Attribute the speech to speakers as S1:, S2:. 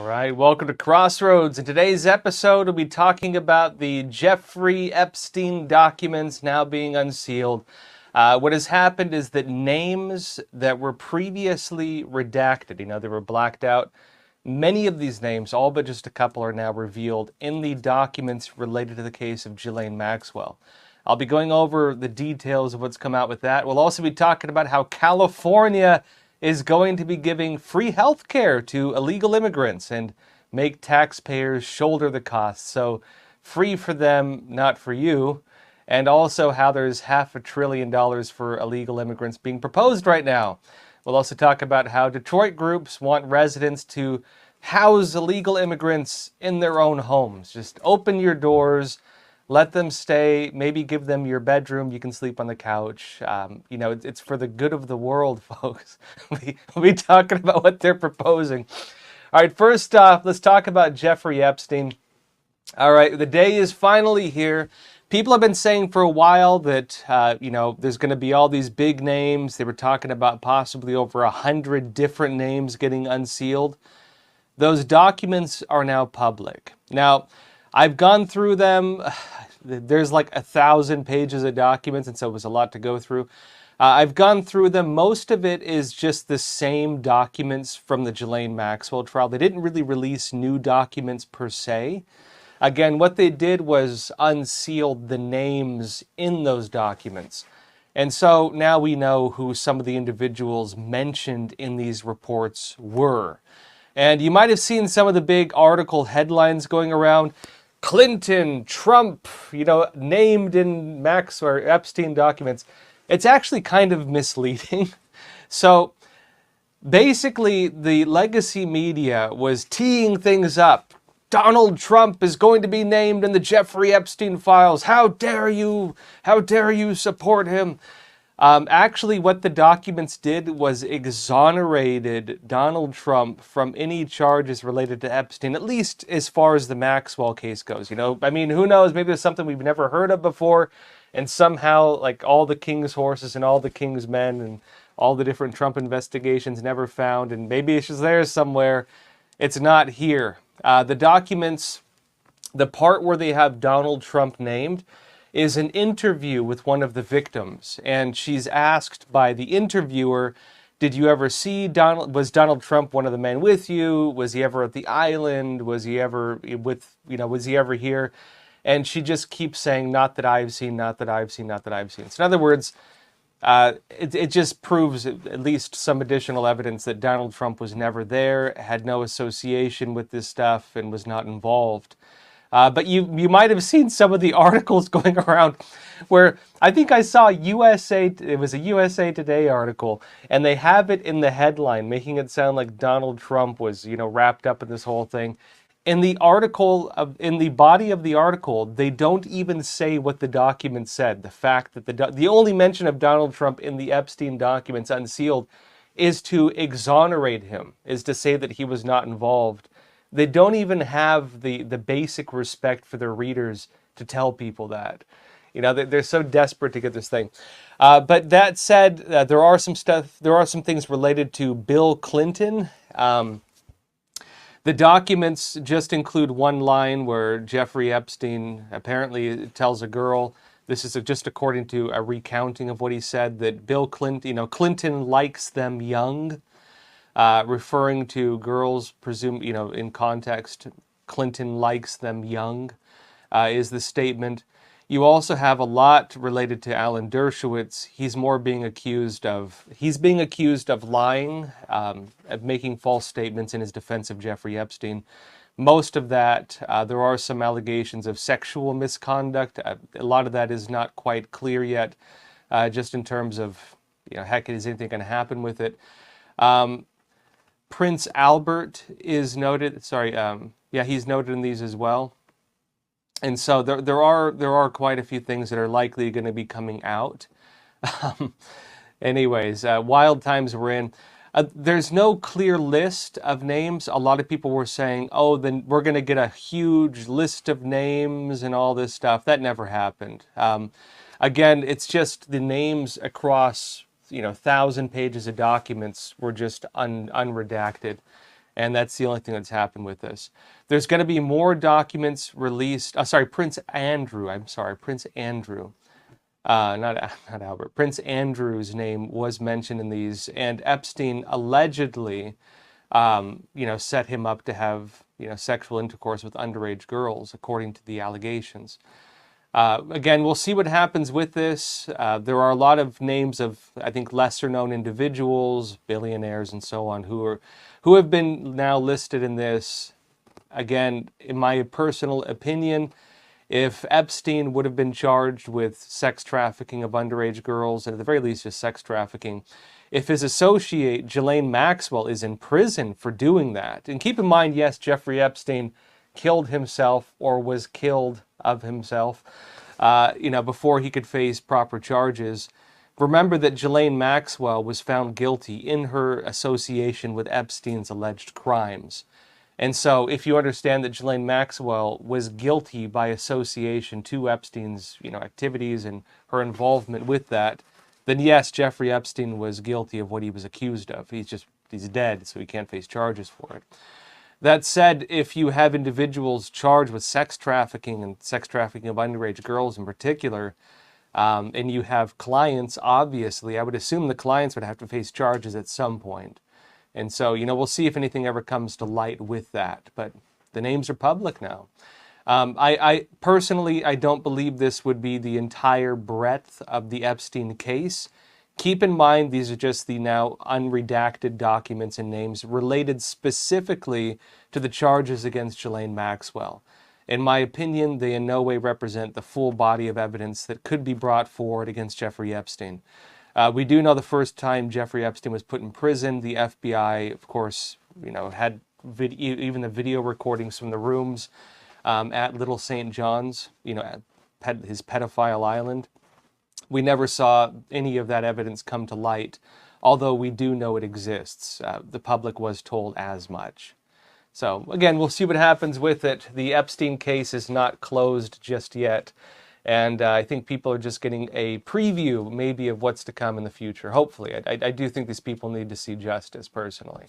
S1: right, welcome to Crossroads. In today's episode, we'll be talking about the Jeffrey Epstein documents now being unsealed. What has happened is that names that were previously redacted, they were blacked out. Many of these names, all but just a couple, are now revealed in the documents related to the case of Ghislaine Maxwell. I'll be going over the details of what's come out with that. We'll also be talking about how California is going to be giving free health care to illegal immigrants and make taxpayers shoulder the costs. So free for them, not for you. And also how there's $500 billion for illegal immigrants being proposed right now. We'll also talk about how Detroit groups want residents to house illegal immigrants in their own homes. Just open your doors, let them stay, maybe give them your bedroom. You can sleep on the couch. It's for the good of the world, folks. We'll be talking about what they're proposing. All right, first off, let's talk about Jeffrey Epstein. All right, the day is finally here. People have been saying for a while that, there's going to be all these big names. They were talking about possibly over 100 different names getting unsealed. Those documents are now public. Now, I've gone through them. There's like 1,000 pages of documents, and so it was a lot to go through. I've gone through them. Most of it is just the same documents from the Ghislaine Maxwell trial. They didn't really release new documents per se. Again, what they did was unsealed the names in those documents. And so now we know who some of the individuals mentioned in these reports were. And you might have seen some of the big article headlines going around. Clinton, Trump, named in Maxwell or Epstein documents. It's actually kind of misleading. So basically, the legacy media was teeing things up. Donald Trump is going to be named in the Jeffrey Epstein files. How dare you? How dare you support him? Actually, what the documents did was exonerated Donald Trump from any charges related to Epstein, at least as far as the Maxwell case goes. Who knows? Maybe there's something we've never heard of before, and somehow, like all the king's horses and all the king's men and all the different Trump investigations never found, and maybe it's just there somewhere. It's not here. The documents, the part where they have Donald Trump named, is an interview with one of the victims. And she's asked by the interviewer, did you ever see was Donald Trump one of the men with you? Was he ever at the island? Was he ever was he ever here? And she just keeps saying, not that I've seen, not that I've seen, not that I've seen. So in other words, it just proves at least some additional evidence that Donald Trump was never there, had no association with this stuff, and was not involved. But you might have seen some of the articles going around where I think I saw it was a USA Today article, and they have it in the headline, making it sound like Donald Trump was, wrapped up in this whole thing. In the article, in the body of the article, they don't even say what the document said. The fact that the only mention of Donald Trump in the Epstein documents unsealed is to exonerate him, is to say that he was not involved. They don't even have the basic respect for their readers to tell people that. They're so desperate to get this thing. But that said, there are some things related to Bill Clinton. The documents just include one line where Jeffrey Epstein apparently tells a girl, this is just according to a recounting of what he said, that Bill Clinton, Clinton likes them young. Referring to girls, in context, Clinton likes them young, is the statement. You also have a lot related to Alan Dershowitz. He's being accused of lying, of making false statements in his defense of Jeffrey Epstein. Most of that, there are some allegations of sexual misconduct. A lot of that is not quite clear yet, just in terms of, heck, is anything going to happen with it? Prince Albert is noted. He's noted in these as well. And so there are quite a few things that are likely going to be coming out. Anyways, wild times we're in. There's no clear list of names. A lot of people were saying, oh, then we're going to get a huge list of names and all this stuff. That never happened. Again, it's just the names across 1,000 pages of documents were just unredacted. And that's the only thing that's happened with this. There's going to be more documents released. Prince Andrew. I'm sorry, Prince Andrew. Not Albert. Prince Andrew's name was mentioned in these, and Epstein allegedly, set him up to have, sexual intercourse with underage girls, according to the allegations. Again, we'll see what happens with this. There are a lot of names of, I think, lesser-known individuals, billionaires, and so on, who have been now listed in this. Again, in my personal opinion, if Epstein would have been charged with sex trafficking of underage girls, and at the very least just sex trafficking, if his associate, Ghislaine Maxwell, is in prison for doing that, and keep in mind, yes, Jeffrey Epstein killed himself or was killed of himself, before he could face proper charges. Remember that Ghislaine Maxwell was found guilty in her association with Epstein's alleged crimes. And so if you understand that Ghislaine Maxwell was guilty by association to Epstein's, activities and her involvement with that, then yes, Jeffrey Epstein was guilty of what he was accused of. He's dead, so he can't face charges for it. That said, if you have individuals charged with sex trafficking and sex trafficking of underage girls in particular, and you have clients, obviously, I would assume the clients would have to face charges at some point. And so, we'll see if anything ever comes to light with that. But the names are public now. I personally, I don't believe this would be the entire breadth of the Epstein case. Keep in mind, these are just the now unredacted documents and names related specifically to the charges against Ghislaine Maxwell. In my opinion, they in no way represent the full body of evidence that could be brought forward against Jeffrey Epstein. We do know the first time Jeffrey Epstein was put in prison, the FBI, of course, had even the video recordings from the rooms at Little St. John's, at his pedophile island. We never saw any of that evidence come to light, although we do know it exists. The public was told as much. So, again, we'll see what happens with it. The Epstein case is not closed just yet. And I think people are just getting a preview, maybe, of what's to come in the future. Hopefully. I do think these people need to see justice, personally.